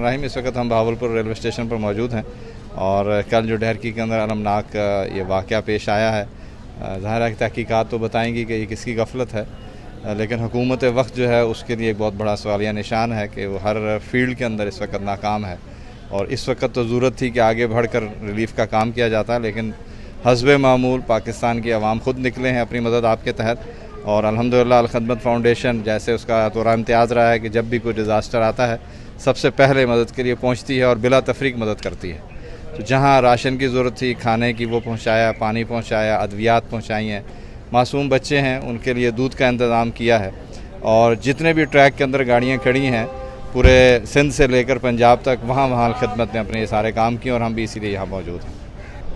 रहीम। इस वक्त हम बहावलपुर रेलवे स्टेशन पर मौजूद हैं और कल जो डहरकी के अंदर अलमनाक ये वाक़या पेश आया है, ज़ाहिर है कि तहकीकात तो बताएंगी कि ये किसकी गफलत है, लेकिन हुकूमत वक्त जो है उसके लिए एक बहुत बड़ा सवालिया निशान है कि वो हर फील्ड के अंदर इस वक्त नाकाम है। और इस वक्त तो ज़रूरत थी कि आगे बढ़कर रिलीफ़ का काम किया जाता, लेकिन हस्बे मामूल पाकिस्तान की आवाम खुद निकले हैं अपनी मदद आपके तहत। और अल्हम्दुलिल्लाह अल खिदमत फाउंडेशन जैसे उसका तोरा इम्तियाज़ रहा है कि जब भी कोई डिज़ास्टर आता है सबसे पहले मदद के लिए पहुंचती है और बिला तफरीक मदद करती है। तो जहां राशन की ज़रूरत थी, खाने की, वो पहुंचाया, पानी पहुंचाया, अद्वियात पहुंचाई हैं, मासूम बच्चे हैं उनके लिए दूध का इंतज़ाम किया है। और जितने भी ट्रैक के अंदर गाड़ियाँ खड़ी हैं पूरे सिंध से लेकर पंजाब तक, वहाँ खिदमत ने अपने ये सारे काम किए और हम भी इसीलिए यहाँ मौजूद हैं।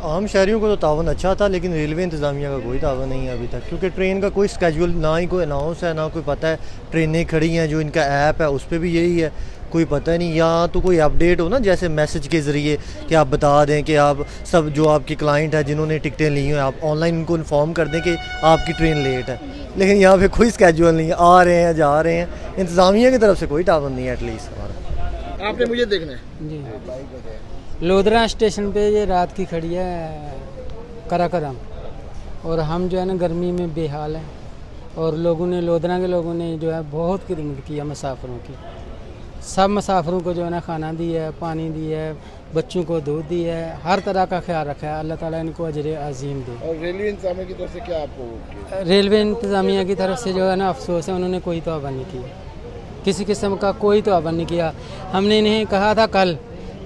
आम शहरियों को तो तावन अच्छा था, लेकिन रेलवे इंतज़ामिया का कोई तावन नहीं है अभी तक, क्योंकि ट्रेन का कोई स्केड्यूल ना ही कोई अनाउंस है, ना कोई पता है। ट्रेनें खड़ी हैं, जो इनका ऐप है उस पर भी यही है, कोई पता नहीं। या तो कोई अपडेट हो ना, जैसे मैसेज के ज़रिए कि आप बता दें कि आप सब जो आपके क्लाइंट है जिन्होंने टिकटें ली हैं, आप ऑनलाइन उनको इन्फॉर्म कर दें कि आपकी ट्रेन लेट है। लेकिन यहाँ पे कोई स्केड्यूल नहीं है, आ रहे हैं जा रहे हैं, इंतज़ामिया की तरफ से कोई तावन नहीं है एटलीस्ट हमारा। आपने मुझे देखना है जी, लोधरा स्टेशन पे ये रात की खड़ी है कराकरम, और हम जो है ना गर्मी में बेहाल हैं। और लोगों ने, लोधरा के लोगों ने जो है बहुत खिदमत की है मुसाफिरों की। सब मुसाफिरों को जो है ना खाना दिया है, पानी दिया है, बच्चों को दूध दिया है, हर तरह का ख्याल रखा है। अल्लाह ताला इनको अजर अजीम दे। और रेलवे इंतजामिया की तरफ से क्या आपको? रेलवे इंतज़ामिया की तरफ से जो है ना अफसोस है, उन्होंने कोई तौबा नहीं किया, किसी किस्म का कोई तौबा नहीं किया। हमने इन्हें कहा था कल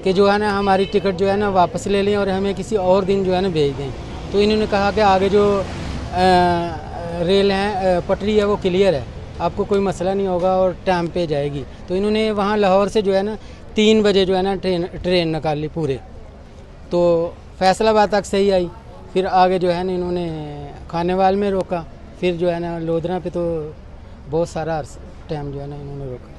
कि जो है ना हमारी टिकट जो है ना वापस ले लें और हमें किसी और दिन जो है ना भेज दें। तो इन्होंने कहा कि आगे जो रेल है, पटरी है, वो क्लियर है, आपको कोई मसला नहीं होगा और टाइम पे जाएगी। तो इन्होंने वहाँ लाहौर से जो है ना 3 बजे जो है ना ट्रेन निकाल ली पूरे, तो फैसलाबाद तक सही आई। फिर आगे जो है ना इन्होंने खानेवाल में रोका, फिर जो है ना लोधरा पे तो बहुत सारा टाइम जो है ना इन्होंने रोका।